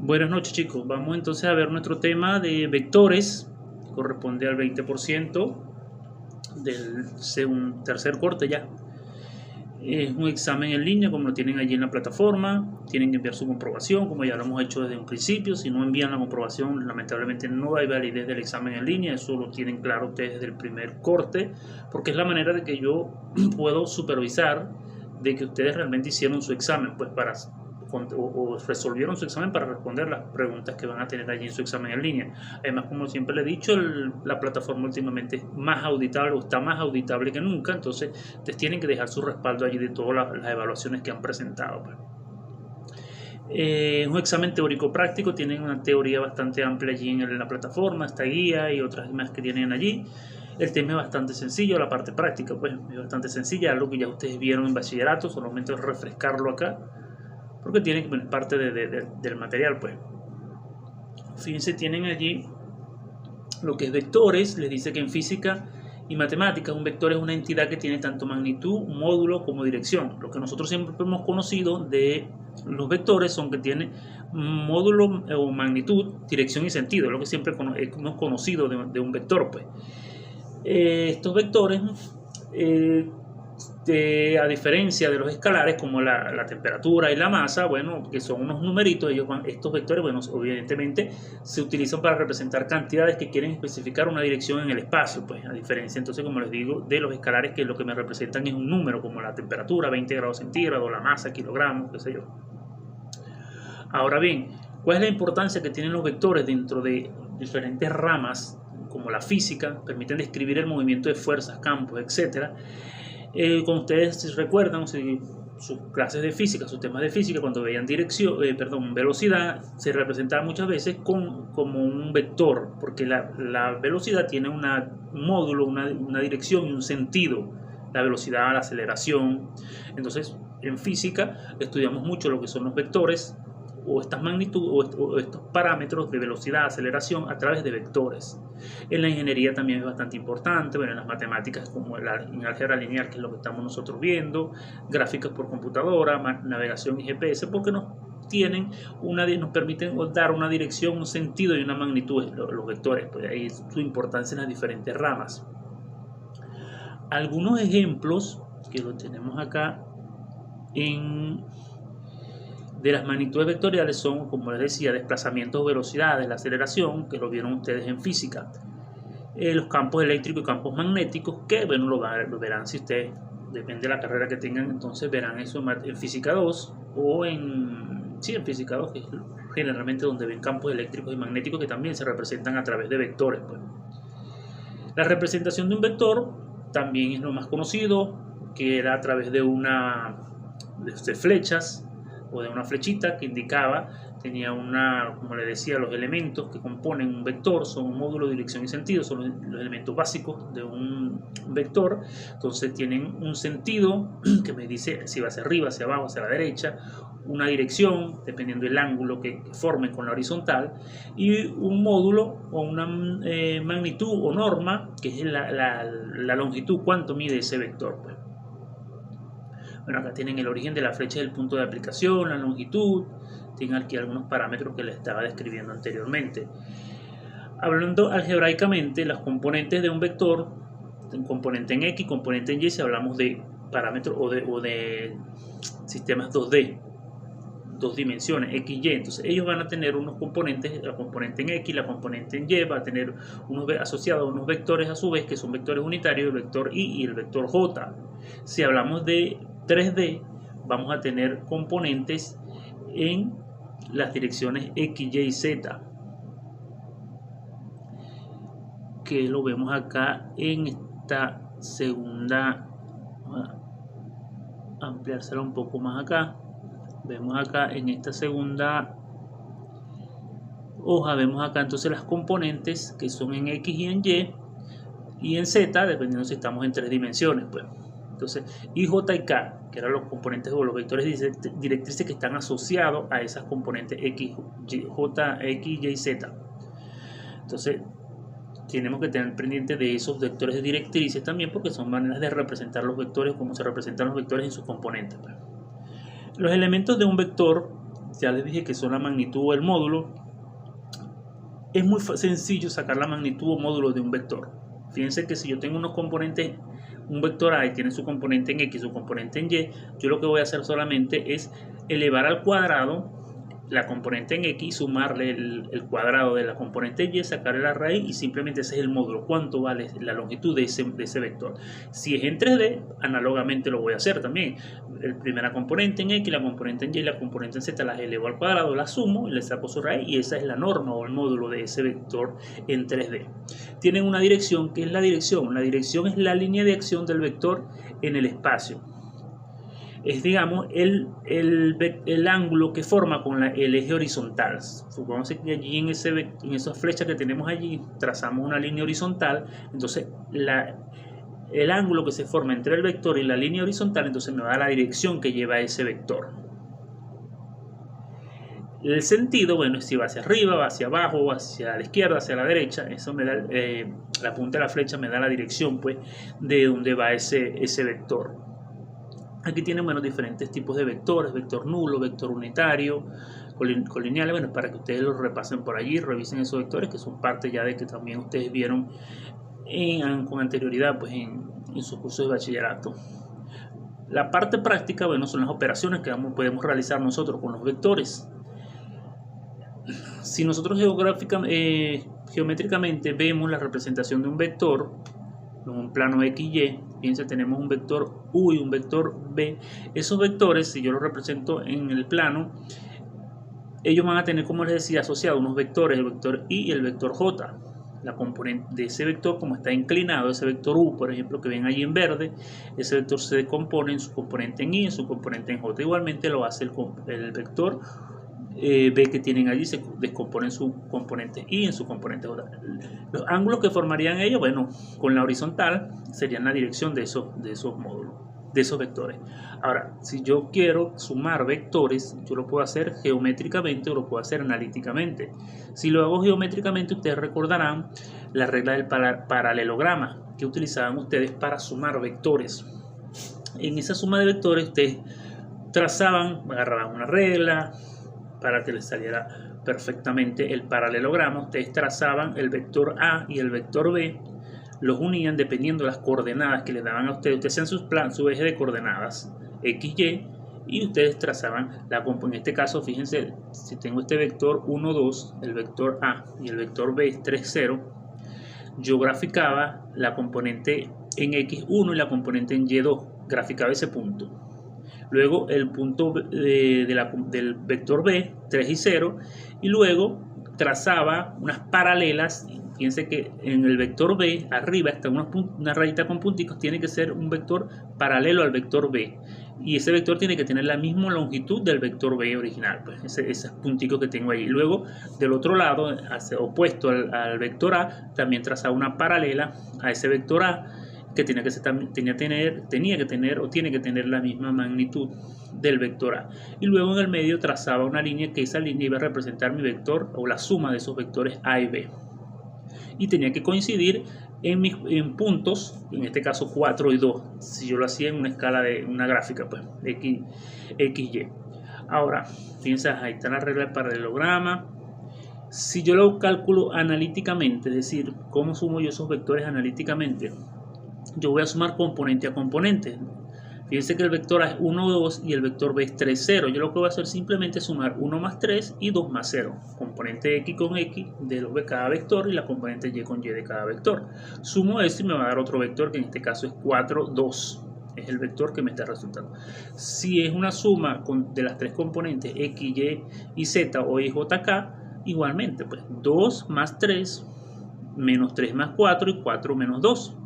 Buenas noches, chicos. Vamos entonces a ver nuestro tema de vectores. Corresponde al 20% del tercer corte ya. Es un examen en línea, como lo tienen allí en la plataforma. Tienen que enviar su comprobación, como ya lo hemos hecho desde un principio. Si no envían la comprobación, lamentablemente no hay validez del examen en línea. Eso lo tienen claro ustedes desde el primer corte, porque es la manera de que yo puedo supervisar de que ustedes realmente hicieron su examen, pues para o resolvieron su examen para responder las preguntas que van a tener allí en su examen en línea. Además, como siempre le he dicho, la plataforma últimamente es más auditable o está más auditable que nunca, entonces ustedes tienen que dejar su respaldo allí de todas las evaluaciones que han presentado. Un examen teórico práctico, tienen una teoría bastante amplia allí en la plataforma, esta guía y otras más que tienen allí. El tema es bastante sencillo, la parte práctica pues es bastante sencilla, algo que ya ustedes vieron en bachillerato, solamente refrescarlo acá, porque tiene que poner parte del material. Pues fíjense, tienen allí lo que es vectores. Les dice que en física y matemáticas un vector es una entidad que tiene tanto magnitud, módulo como dirección. Lo que nosotros siempre hemos conocido de los vectores son que tienen módulo o magnitud, dirección y sentido, lo que siempre hemos conocido de un vector. Pues estos vectores a diferencia de los escalares como la temperatura y la masa, bueno, que son unos numeritos, estos vectores, bueno, evidentemente se utilizan para representar cantidades que quieren especificar una dirección en el espacio, pues a diferencia entonces, como les digo, de los escalares, que lo que me representan es un número, como la temperatura, 20 grados centígrados, la masa, kilogramos, qué sé yo. Ahora bien, ¿cuál es la importancia que tienen los vectores dentro de diferentes ramas, como la física? Permiten describir el movimiento de fuerzas, campos, etcétera. Como ustedes recuerdan, sus clases de física, sus temas de física, cuando veían velocidad, se representaba muchas veces como un vector, porque la velocidad tiene un módulo, una dirección y un sentido. La velocidad, la aceleración. Entonces, en física estudiamos mucho lo que son los vectores, o estas magnitudes o estos parámetros de velocidad, aceleración a través de vectores. En la ingeniería también es bastante importante, bueno, en las matemáticas como en álgebra lineal, que es lo que estamos nosotros viendo, gráficas por computadora, navegación y GPS, porque nos permiten dar una dirección, un sentido y una magnitud. Los vectores, pues ahí su importancia en las diferentes ramas. Algunos ejemplos que lo tenemos acá de las magnitudes vectoriales son, como les decía, desplazamientos, velocidades, la aceleración, que lo vieron ustedes en física. Los campos eléctricos y campos magnéticos, que bueno, lo verán si ustedes, depende de la carrera que tengan, entonces verán eso en física 2 o en física 2, que es generalmente donde ven campos eléctricos y magnéticos que también se representan a través de vectores. Pues la representación de un vector también es lo más conocido, que era a través de flechas o de una flechita que indicaba, tenía como le decía, los elementos que componen un vector son un módulo, dirección y sentido, son los elementos básicos de un vector. Entonces tienen un sentido que me dice si va hacia arriba, hacia abajo, hacia la derecha, una dirección dependiendo del ángulo que formen con la horizontal, y un módulo o una magnitud o norma, que es la longitud, cuánto mide ese vector. Pues bueno, acá tienen el origen de la flecha del punto de aplicación, la longitud, tienen aquí algunos parámetros que les estaba describiendo anteriormente. Hablando algebraicamente, las componentes de un vector, un componente en X, componente en Y, si hablamos de parámetros o de sistemas 2D, dos dimensiones, X y Y. Entonces ellos van a tener unos componentes, la componente en X, la componente en Y, va a tener asociados unos vectores a su vez, que son vectores unitarios, el vector Y y el vector J. Si hablamos de 3D, vamos a tener componentes en las direcciones X, Y y Z, que lo vemos acá en esta segunda. Voy a ampliársela un poco más acá. Vemos acá en esta segunda hoja, vemos acá entonces las componentes que son en X y en Y en Z, dependiendo si estamos en 3 dimensiones. Pues entonces, y J y K, que eran los componentes o los vectores directrices que están asociados a esas componentes X, J, X, Y, Z. Entonces, tenemos que tener pendiente de esos vectores de directrices también, porque son maneras de representar los vectores, como se representan los vectores en sus componentes. Los elementos de un vector ya les dije que son la magnitud del módulo. Es muy sencillo sacar la magnitud o módulo de un vector. Fíjense que si yo tengo unos componentes, un vector A y tiene su componente en X, su componente en Y, yo lo que voy a hacer solamente es elevar al cuadrado la componente en X, sumarle el cuadrado de la componente en Y, sacarle la raíz y simplemente ese es el módulo. ¿Cuánto vale la longitud de ese vector? Si es en 3D, análogamente lo voy a hacer también. La primera componente en X, la componente en Y, la componente en Z las elevo al cuadrado, las sumo, le saco su raíz y esa es la norma o el módulo de ese vector en 3D. Tienen una dirección, que es la dirección. La dirección es la línea de acción del vector en el espacio. Es, digamos, el ángulo que forma con el eje horizontal. Supongamos que allí en esas flechas que tenemos allí trazamos una línea horizontal, entonces el ángulo que se forma entre el vector y la línea horizontal, entonces me da la dirección que lleva ese vector. El sentido, bueno, es si va hacia arriba, va hacia abajo, hacia la izquierda, hacia la derecha. Eso me da, la punta de la flecha me da la dirección, pues, de dónde va ese vector. Aquí tienen, bueno, diferentes tipos de vectores, vector nulo, vector unitario, colineales, bueno, para que ustedes los repasen por allí, revisen esos vectores que son parte ya de que también ustedes vieron con anterioridad, pues, en sus cursos de bachillerato. La parte práctica, bueno, son las operaciones que podemos realizar nosotros con los vectores. Si nosotros geométricamente vemos la representación de un vector en un plano XY, fíjense, tenemos un vector U y un vector B. Esos vectores, si yo los represento en el plano, ellos van a tener, como les decía, asociados unos vectores, el vector I y el vector J. La componente de ese vector, como está inclinado, ese vector U, por ejemplo, que ven allí en verde, ese vector se descompone en su componente en I y en su componente en J. Igualmente lo hace el vector B que tienen allí, se descomponen su componente I en su componente J. Los ángulos que formarían ellos, bueno, con la horizontal serían la dirección de esos módulos, de esos vectores. Ahora, si yo quiero sumar vectores, yo lo puedo hacer geométricamente o lo puedo hacer analíticamente. Si lo hago geométricamente, ustedes recordarán la regla del paralelograma que utilizaban ustedes para sumar vectores. En esa suma de vectores, ustedes trazaban, agarraban una regla para que les saliera perfectamente el paralelograma. Ustedes trazaban el vector A y el vector B, los unían dependiendo de las coordenadas que les daban a ustedes. Ustedes hacían su eje de coordenadas X, y ustedes trazaban en este caso, fíjense, si tengo este vector 1, 2, el vector A y el vector B es 3, 0, yo graficaba la componente en X1 y la componente en Y2, graficaba ese punto. Luego el punto del vector B, 3 y 0, y luego trazaba unas paralelas. Fíjense que en el vector B, arriba está una rayita con punticos, tiene que ser un vector paralelo al vector B. Y ese vector tiene que tener la misma longitud del vector B original, pues esos punticos que tengo ahí. Luego, del otro lado, opuesto al vector A, también trazaba una paralela a ese vector A, que tiene que tener la misma magnitud del vector A. Y luego en el medio trazaba una línea, que esa línea iba a representar mi vector o la suma de esos vectores A y B. Y tenía que coincidir en puntos, en este caso 4 y 2, si yo lo hacía en una escala de una gráfica, pues XY. Ahora, fíjense, ahí está la regla del paralelograma. Si yo lo calculo analíticamente, es decir, ¿cómo sumo yo esos vectores analíticamente? Yo voy a sumar componente a componente. Fíjense que el vector A es 1, 2 y el vector B es 3, 0. Yo lo que voy a hacer simplemente es sumar 1 más 3 y 2 más 0. Componente X con X de cada vector y la componente Y con Y de cada vector. Sumo eso y me va a dar otro vector, que en este caso es 4, 2. Es el vector que me está resultando. Si es una suma de las tres componentes X, Y y Z o Y, J, K, igualmente, pues 2 más 3 menos 3 más 4 y 4 menos 2.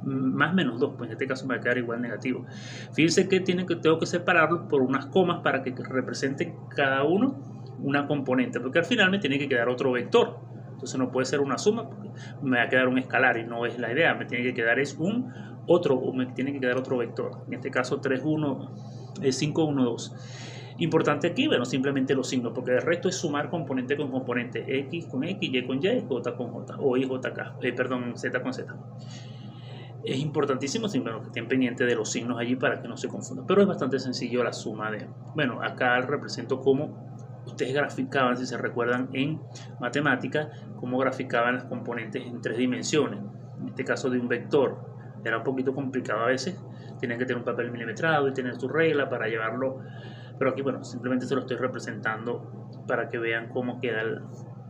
Más menos 2, pues en este caso me va a quedar igual negativo. Fíjense que tengo que separarlos por unas comas para que representen cada uno una componente, porque al final me tiene que quedar otro vector. Entonces no puede ser una suma, porque me va a quedar un escalar y no es la idea. Me tiene que quedar me tiene que quedar otro vector. En este caso 3, 1, 5, 1, 2. Importante aquí, bueno, simplemente los signos, porque el resto es sumar componente con componente, X con X, Y con Y, J con J, o Y, J, K, Z con Z. Es importantísimo simplemente que estén pendientes de los signos allí para que no se confundan, pero es bastante sencillo la suma de, bueno, acá represento cómo ustedes graficaban, si se recuerdan en matemáticas, cómo graficaban las componentes en 3 dimensiones. En este caso de un vector era un poquito complicado a veces, tenían que tener un papel milimetrado y tener su regla para llevarlo, pero aquí bueno, simplemente se lo estoy representando para que vean cómo queda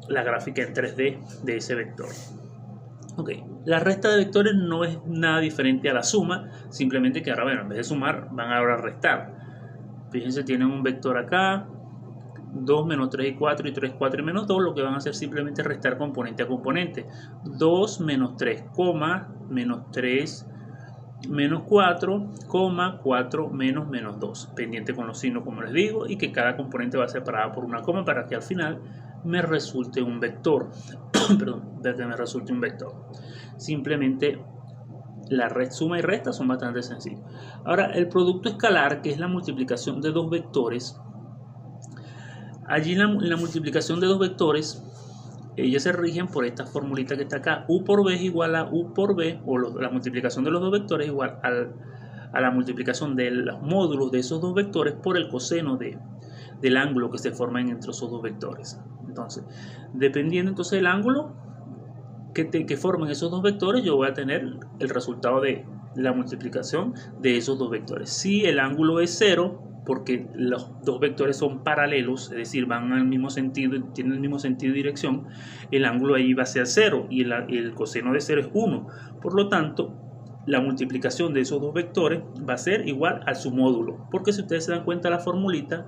la gráfica en 3D de ese vector. Ok, la resta de vectores no es nada diferente a la suma, simplemente que ahora, bueno, en vez de sumar, van ahora a restar. Fíjense, tienen un vector acá, 2, menos 3 y 4, y 3, 4 y menos 2, lo que van a hacer simplemente es restar componente a componente. 2 menos 3, menos 3 menos 4, 4 menos 2, pendiente con los signos como les digo, y que cada componente va separada por una coma para que al final me resulte un vector. Perdón, para que me resulte un vector. Simplemente la suma y resta son bastante sencillos. Ahora, el producto escalar, que es la multiplicación de dos vectores, allí en la multiplicación de dos vectores, ellas se rigen por esta formulita que está acá. U por B es igual a U por B, o la multiplicación de los dos vectores es igual a la multiplicación de los módulos de esos dos vectores por el coseno del ángulo que se forma entre esos dos vectores. Entonces, dependiendo entonces del ángulo que forman esos dos vectores, yo voy a tener el resultado de la multiplicación de esos dos vectores. Si el ángulo es 0, porque los dos vectores son paralelos, es decir, van al mismo sentido, tienen el mismo sentido y dirección, el ángulo ahí va a ser 0 y el coseno de 0 es 1. Por lo tanto, la multiplicación de esos dos vectores va a ser igual a su módulo, porque si ustedes se dan cuenta la formulita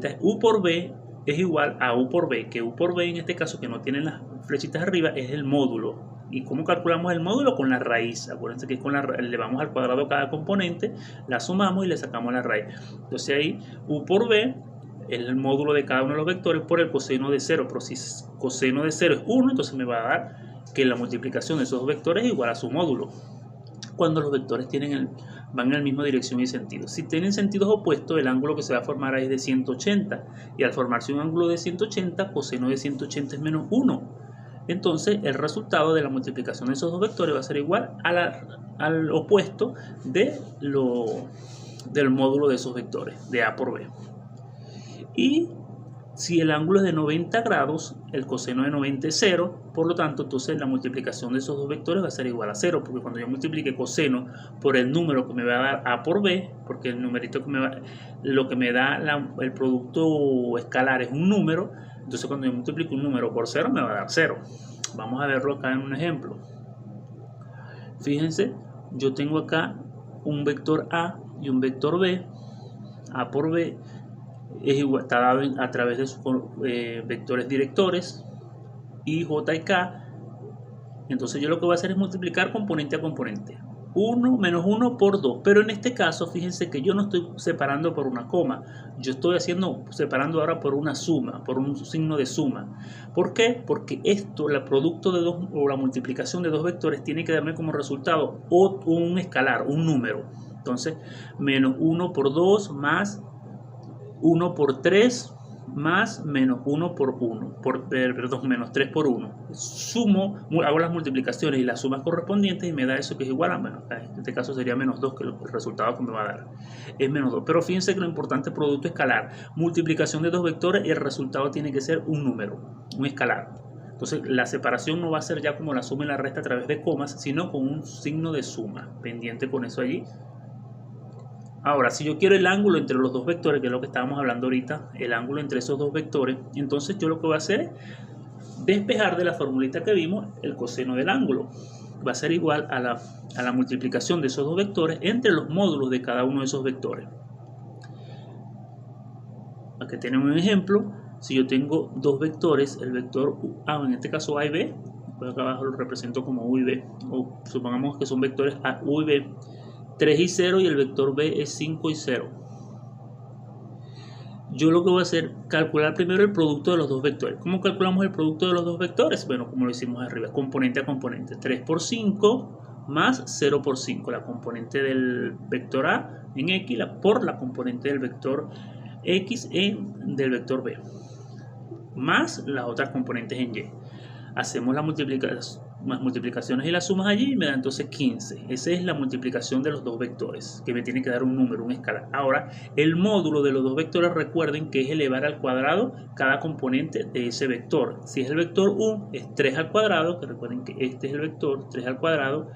es U por B es igual a U por B, que U por B en este caso, que no tiene las flechitas arriba, es el módulo. ¿Y cómo calculamos el módulo? Con la raíz. Acuérdense que le vamos al cuadrado cada componente, la sumamos y le sacamos la raíz. Entonces ahí U por B es el módulo de cada uno de los vectores por el coseno de 0. Pero si coseno de 0 es 1, entonces me va a dar que la multiplicación de esos dos vectores es igual a su módulo, cuando los vectores van en la misma dirección y sentido. Si tienen sentidos opuestos, el ángulo que se va a formar ahí es de 180, y al formarse un ángulo de 180, coseno de 180 es menos 1. Entonces el resultado de la multiplicación de esos dos vectores va a ser igual al opuesto del módulo de esos vectores, de A por B. Y si el ángulo es de 90 grados, el coseno de 90 es 0, por lo tanto, entonces la multiplicación de esos dos vectores va a ser igual a 0, porque cuando yo multiplique coseno por el número que me va a dar A por B, porque el numerito lo que me da el producto escalar es un número, entonces cuando yo multiplico un número por 0 me va a dar 0. Vamos a verlo acá en un ejemplo. Fíjense, yo tengo acá un vector A y un vector B. A por B está dado a través de sus vectores directores I, J y K. Entonces yo lo que voy a hacer es multiplicar componente a componente, 1 menos 1 por 2, pero en este caso fíjense que yo no estoy separando por una coma, yo estoy separando ahora por una suma, por un signo de suma. ¿Por qué? Porque esto, el producto de dos, o la multiplicación de dos vectores, tiene que darme como resultado un escalar, un número. Entonces menos 1 por 2 más 1 por 3 más menos 1 por 1, menos 3 por 1. Sumo, hago las multiplicaciones y las sumas correspondientes y me da eso que es igual a menos. En este caso sería menos 2, que el resultado que me va a dar es menos 2. Pero fíjense que lo importante es producto escalar, multiplicación de dos vectores y el resultado tiene que ser un número, un escalar. Entonces la separación no va a ser ya como la suma y la resta a través de comas, sino con un signo de suma, pendiente con eso allí. Ahora, si yo quiero el ángulo entre los dos vectores, que es lo que estábamos hablando ahorita, el ángulo entre esos dos vectores, entonces yo lo que voy a hacer es despejar de la formulita que vimos el coseno del ángulo. Va a ser igual a la multiplicación de esos dos vectores entre los módulos de cada uno de esos vectores. Aquí tenemos un ejemplo. Si yo tengo dos vectores, el vector A, en este caso A y B, pues acá abajo lo represento como U y B, o supongamos que son vectores A, U y B, 3 y 0, y el vector B es 5 y 0. Yo lo que voy a hacer es calcular primero el producto de los dos vectores. ¿Cómo calculamos el producto de los dos vectores? Bueno, como lo hicimos arriba, componente a componente. 3 por 5 más 0 por 5. La componente del vector A en X por la componente del vector X del vector B. Más las otras componentes en Y. Hacemos la multiplicación. más multiplicaciones y las sumas allí y me da entonces 15. Esa es la multiplicación de los dos vectores, que me tiene que dar un número, un escalar. Ahora, el módulo de los dos vectores, recuerden que es elevar al cuadrado cada componente de ese vector. Si es el vector u, es 3 al cuadrado, que recuerden que este es el vector, 3 al cuadrado,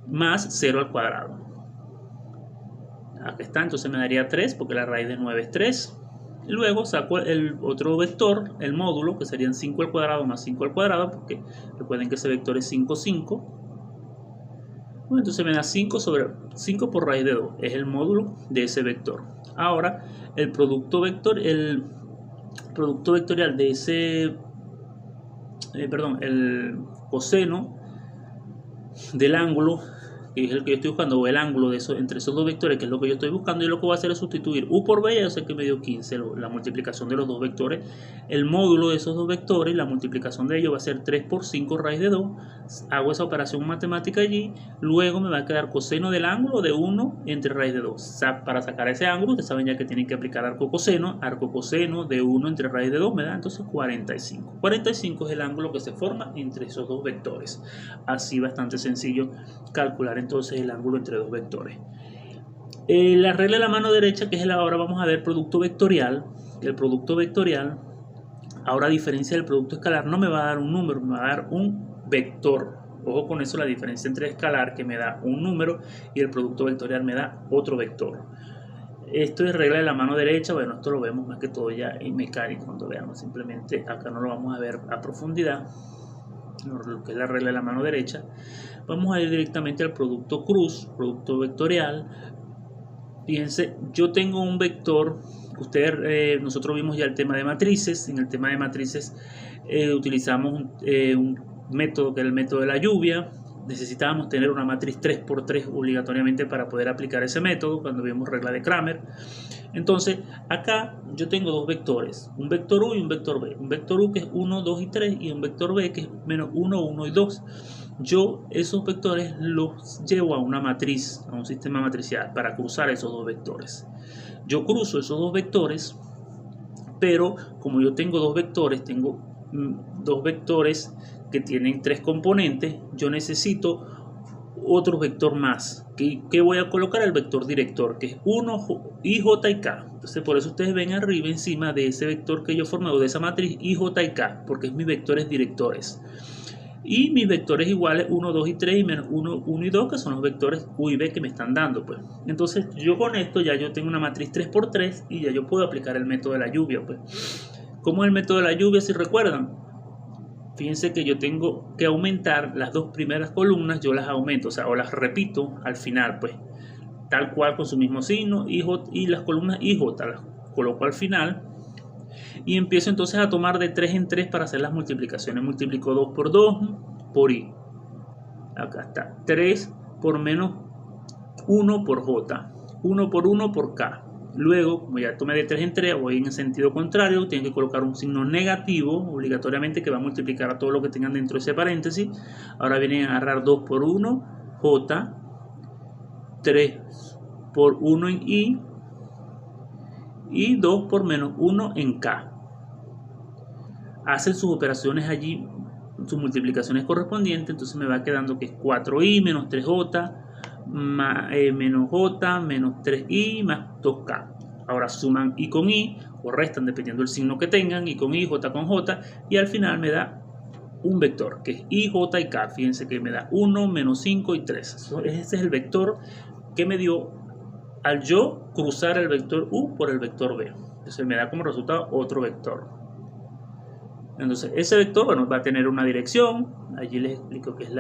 más 0 al cuadrado. Aquí está, entonces me daría 3, porque la raíz de 9 es 3. Luego saco el otro vector, el módulo, que serían 5 al cuadrado más 5 al cuadrado, porque recuerden que ese vector es 5, 5. Bueno, entonces me da 5 sobre 5 por raíz de 2, es el módulo de ese vector. Ahora, el producto vectorial de ese, el coseno del ángulo, que es el que yo estoy buscando, o el ángulo de entre esos dos vectores, que es lo que yo estoy buscando, y lo que voy a hacer es sustituir u por b, ya yo sé que me dio 15, la multiplicación de los dos vectores, el módulo de esos dos vectores, la multiplicación de ellos va a ser 3 por 5 raíz de 2, hago esa operación matemática allí, luego me va a quedar coseno del ángulo de 1 entre raíz de 2, para sacar ese ángulo, ustedes saben ya que tienen que aplicar arco coseno de 1 entre raíz de 2 me da entonces 45, 45 es el ángulo que se forma entre esos dos vectores, así bastante sencillo calcular entonces el ángulo entre dos vectores. La regla de la mano derecha, que es ahora vamos a ver producto vectorial. El producto vectorial, ahora a diferencia del producto escalar, no me va a dar un número, me va a dar un vector. Ojo con eso, la diferencia entre escalar, que me da un número, y el producto vectorial me da otro vector. Esto es regla de la mano derecha. Bueno, esto lo vemos más que todo ya en mecánico cuando veamos, simplemente acá no lo vamos a ver a profundidad, lo que es la regla de la mano derecha. Vamos a ir directamente al producto cruz, producto vectorial. Fíjense, yo tengo un vector, nosotros vimos ya el tema de matrices. En el tema de matrices utilizamos un método que es el método de la lluvia. Necesitábamos tener una matriz 3×3 obligatoriamente para poder aplicar ese método cuando vimos regla de Cramer. Entonces, acá yo tengo dos vectores, un vector u y un vector b. Un vector u que es 1, 2 y 3 y un vector b que es menos 1, 1 y 2. Yo esos vectores los llevo a una matriz, a un sistema matricial para cruzar esos dos vectores. Yo cruzo esos dos vectores, pero como yo tengo dos vectores, que tienen 3 componentes, yo necesito otro vector más. ¿Qué voy a colocar? El vector director, que es 1, i, j y k. Entonces por eso ustedes ven arriba encima de ese vector que yo formé, o de esa matriz, i, j y k, porque es mis vectores directores. Y mis vectores iguales 1, 2 y 3 y menos 1, 1 y 2, que son los vectores u y b que me están dando, pues. Entonces yo con esto ya yo tengo una matriz 3×3 y ya yo puedo aplicar el método de la lluvia, pues. ¿Cómo es el método de la lluvia? Si recuerdan, fíjense que yo tengo que aumentar las dos primeras columnas, yo las aumento, o las repito al final, pues, tal cual con su mismo signo, y las columnas i, j las coloco al final. Y empiezo entonces a tomar de 3 en 3 para hacer las multiplicaciones. Multiplico 2 por 2 por i. Acá está. 3 por menos 1 por j. 1 por 1 por k. Luego, como ya tomé de 3 en 3, voy en el sentido contrario. Tienen que colocar un signo negativo obligatoriamente que va a multiplicar a todo lo que tengan dentro de ese paréntesis. Ahora vienen a agarrar 2 por 1 j. 3 por 1 en i. Y 2 por menos 1 en k. Hacen sus operaciones allí, sus multiplicaciones correspondientes, entonces me va quedando que es 4i menos 3j menos j menos 3i más 2k. Ahora suman i con i o restan dependiendo del signo que tengan, i con i, j con j, y al final me da un vector que es i, j y k. Fíjense que me da 1, menos 5 y 3. Ese es el vector que me dio al yo cruzar el vector u por el vector b. Entonces me da como resultado otro vector. Entonces ese vector, bueno, va a tener una dirección. Allí les explico qué es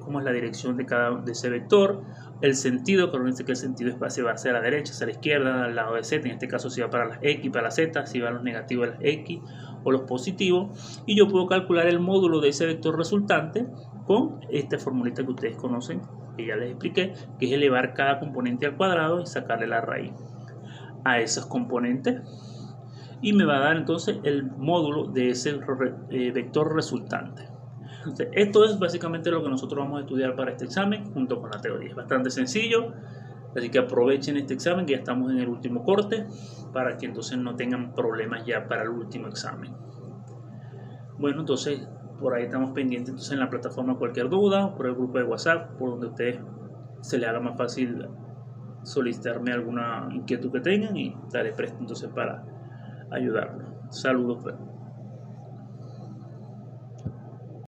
cómo es la dirección de ese vector. El sentido, acuérdense que el sentido se va hacia la derecha, hacia la izquierda, al lado de z. En este caso si va para las x, para las z, si van los negativos de las x o los positivos. Y yo puedo calcular el módulo de ese vector resultante con esta formulita que ustedes conocen, que ya les expliqué, que es elevar cada componente al cuadrado y sacarle la raíz a esos componentes. Y me va a dar entonces el módulo de ese vector resultante. Entonces, esto es básicamente lo que nosotros vamos a estudiar para este examen junto con la teoría. Es bastante sencillo, así que aprovechen este examen, que ya estamos en el último corte, para que entonces no tengan problemas ya para el último examen. Bueno, entonces Por ahí estamos pendientes entonces en la plataforma cualquier duda, por el grupo de WhatsApp, por donde a ustedes se les haga más fácil solicitarme alguna inquietud que tengan y estaré presto entonces para ayudarlos. Saludos pues.